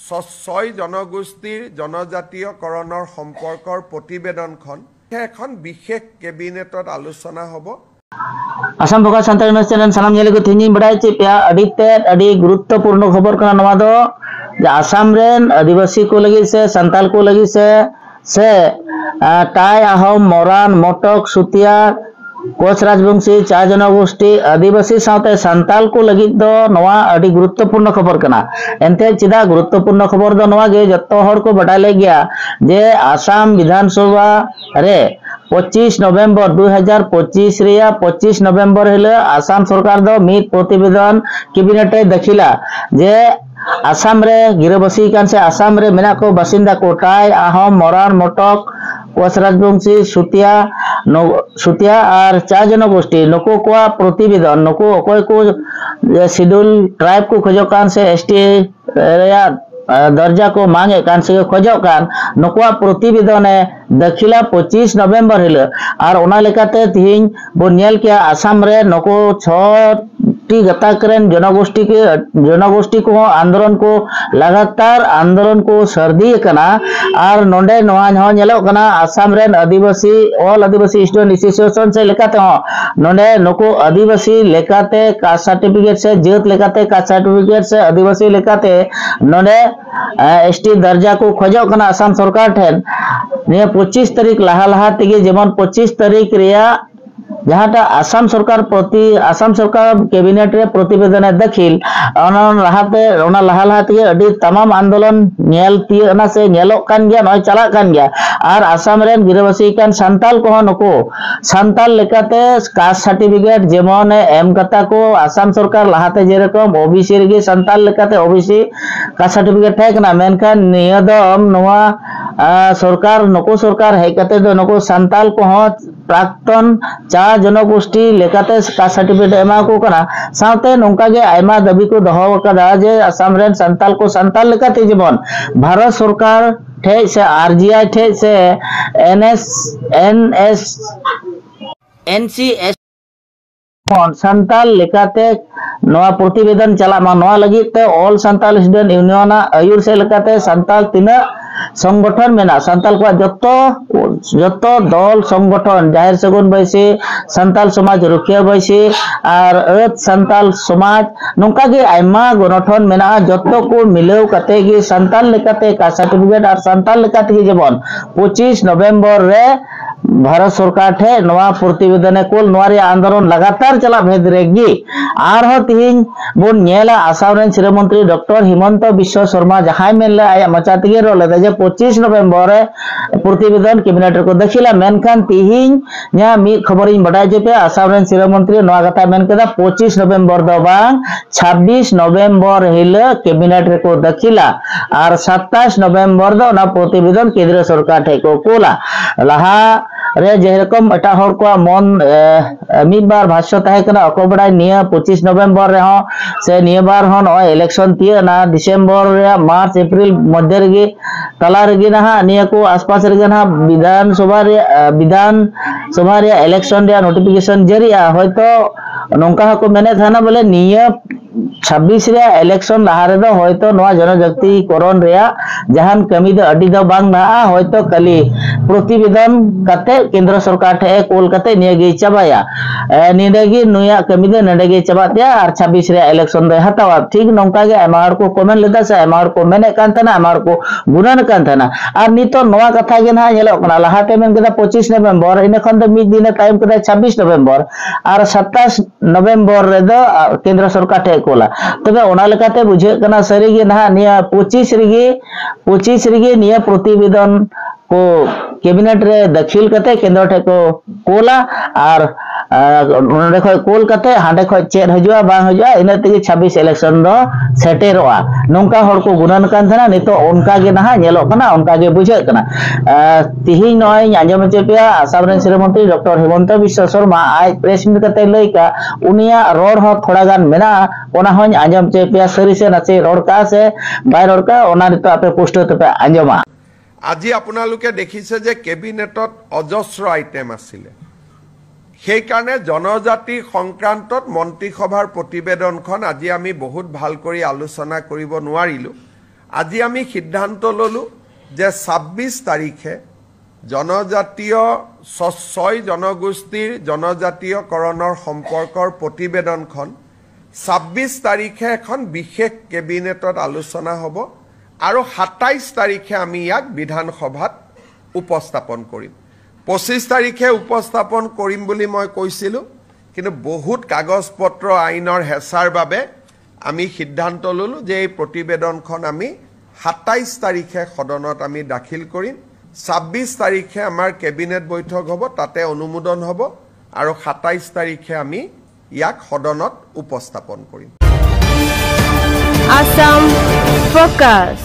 ছয় জনগোষ্ঠীৰ জনজাতীয়কৰণৰ সম্পৰ্কৰ প্ৰতিবেদনখন এখন বিশেষ কেবিনেটত আলোচনা হ'ব। आसाम बगा सान्ताल न्यूज चैनल सानाम नेले को थिंजी बड़ाई चे पे अड़ी गुरुत्वपूर्ण खबर कना नवा दो आसाम रेन आदिवासी को लगी से संताल को लगी से टाई आहम मोरान मोटक सुतिया कोच राजवंशी चा जनगोष्ठी आदिवासी साथे संताल को लगी दो नवा अड़ी गुरुत्वपूर्ण खबर कना एनते चिदा गुरुत्वपूर्ण खबर दो नवा गे जत्तो हर को बटाले गया जे आसाम विधानसभा रे 25 नवंबर 2025 रिया 25 नवंबर हेले आसाम सरकार दो मित प्रतिवेदन कैबिनेट दखिला जे आसाम रे गिरबसी कान से आसाम रे मेना को बासिंदा को टाई आहम मोरान मोटक कोच राजवंशी सुतिया और चा जनगोष्ठी नुको को प्रतिवेदन नुको अकोय को शेड्यूल ट्राइब को खोजो कान से एसटी रेया दर्जा को मांगे कान से खोजो कान नुको प्रतिवेदन दखिला 25 नवंबर हिले और ओना लेकाते तिहिं बोनियल के आसाम रे नुको 6 गताकरेन जनगोष्ठी को आंदोलन को लगातार आंदोलन को सर्दी कना और नोंडे नोआ हो नेलो कना आसाम रेन आदिवासी ऑल आदिवासी स्टूडेंट एसोसिएशन से लेकाते हो नोंडे नको आदिवासी लेकाते कास्ट सर्टिफिकेट से जेत लेकाते कास्ट सर्टिफिकेट से आदिवासी लेकाते नोंडे एसटी दर्जा को खोजो कना आसाम सरकार ठेन ने 25 तारीख लहा तेगे जेमन 25 तारीख रिया जहाटा आसाम सरकार कैबिनेट रे प्रतिवेदन दखिल लहाते तमाम आंदोलन नेल से नेलोक कान गया नय चला कान गया और आसाम रेन गिरवासी कान संताल को नको संताल लेकाते कास्ट सर्टिफिकेट जेमन एम कता को आसाम सरकार लहाते जेरकम ओबीसी रे संताल लेकाते ओबीसी कास्ट सर्टिफिकेट थाकना मेनखान नियदम नवा सरकार नको सरकार हेकते दो नको संताल को प्राक्तन चा जनगोष्ठी लेकाते कास्ट सर्टिफिकेट एमा को कना साथे नोंका गे आयमा दाबी को दहो कदा जे आसाम रेन संताल को संताल लेकाते जीवन भारत सरकार ठे से आरजीआई ठे से एनसीएस संताल लेकाते नवा प्रतिवेदन चला मा नवा लगी ते ऑल संताल स्टूडेंट यूनियन आयुर से लेकाते संताल तीना संगठन मेना संताल को जतो दल संगठन जाहिर सगुन बैसी संताल समाज रुखिया बैसी और संताल समाज नोंका गे आयमा गठन मेना जतो को मिलाव कते गे संताल लेकाते का सर्टिफिकेट और संताल लेकाते गे जेबन 25 नवंबर रे भारत सरकार ठे नवा प्रतिवेदन कुल नवारी आंदोलन लगातार चला भेद रेगी और हो तिहिं बोन नेला आसाम रेन श्री मंत्री डॉक्टर हिमंत बिश्व शर्मा जहां मेनले आया मचातिगे रोले जे 25 नवंबर रे प्रतिवेदन कैबिनेट को दखिला मेनखान तिहिं न्या मी खबरिन बडाय जेपे आसाम रेन श्री मंत्री नवा कथा मेन केदा 25 नवंबर दो बांग 26 नवंबर हिले कैबिनेट रे को दखिला और 27 नवंबर दो ना प्रतिवेदन केंद्र सरकार ठे को कोला लहा रे जेरकम एटा हर को मन मिद बार भाष्य ताहे कना अको बडाय निया 25 नवंबर रे हो से निया बार हन इलेक्शन तिया ना डिसेंबर रे मार्च अप्रैल मध्य रे तला रे ना निया को आसपास रे ना विधानसभा रे इलेक्शन रे नोटिफिकेशन जरिया होयतो नोंका को मेने थाना बोले निया 26 रे इलेक्शन लहा रे दो होयतो नवा जनजाति करण रे जहान कमी दो अडी दो बांग ना होयतो कली प्रतिवेदन कते केंद्र सरकार ठे कोल कते नियगे चाबाया निदेगी नुया कमी दे नडेगे चाबातिया और 26 रे इलेक्शन दे हतावा ठीक नोंका गे एमार को कमेंट लेदा से एमार को मेने कान तना एमार को गुणन कान तना और नितो नवा कथा गे ना हेलो कना लहाते मेन केदा 25 नवंबर इने खन दो मिद दिन टाइम केदा 26 नवंबर और 27 नवंबर रे दो केंद्र सरकार ठे कोला तबे ओना लेकाते बुझे कना सरी गे ना निया 25 रे निया प्रतिवेदन को कैबिनेट रे दखिल कते केंद्र ठे को कोला और नोंडे खय कोल कते हांडे खय चेर हजुआ बांग हजुआ इने तेगे 26 इलेक्शन दो सेटेरोआ नोंका हर को गुणन कान थाना नितो उनका गे ना नेलो कना उनका गे बुझे कना तिहि नय आंजम चेपिया आसाम रेन श्री मंत्री डॉक्टर हिमंत बिश्व शर्मा आज प्रेस मीट कते लइका उनिया रोड हो थोड़ा गान मेना ओना होन आंजम चेपिया सरी से नसे रोड का से बाय रोड का ओना नितो आपे पोस्ट तपे आंजमा আজি আপোনালোকে দেখিছে যে কেবিনেটত অজস্র আইটেম আছিলে সেই কাৰণে জনজাতি সংক্ৰান্তত মন্ত্ৰীসভাৰ প্ৰতিবেদনখন আজি আমি বহুত ভাল কৰি আলোচনা কৰিব নোৱাৰিলো আজি আমি সিদ্ধান্ত ললো যে 26 তাৰিখে জনজাতীয় 6 জনগোষ্ঠীৰ জনজাতীয়কৰণৰ সম্পৰ্কৰ প্ৰতিবেদনখন 26 তাৰিখে এখন বিশেষ কেবিনেটত আলোচনা হ'ব আৰু 27 তাৰিখে আমি ইয়াক বিধানসভাত উপস্থাপন কৰিম 25 তাৰিখে উপস্থাপন কৰিম বুলি মই কৈছিলো কিন্তু বহুত কাগজ পত্ৰ আইনৰ হেঁচাৰ বাবে আমি সিদ্ধান্ত ললো যে এই প্ৰতিবেদনখন আমি 27 তাৰিখে সদনত আমি দাখিল কৰিম 26 তাৰিখে আমাৰ কেবিনেট বৈঠক হ'ব তাতে অনুমোদন হ'ব আৰু 27 তাৰিখে আমি ইয়াক সদনত উপস্থাপন কৰিম Assam Focus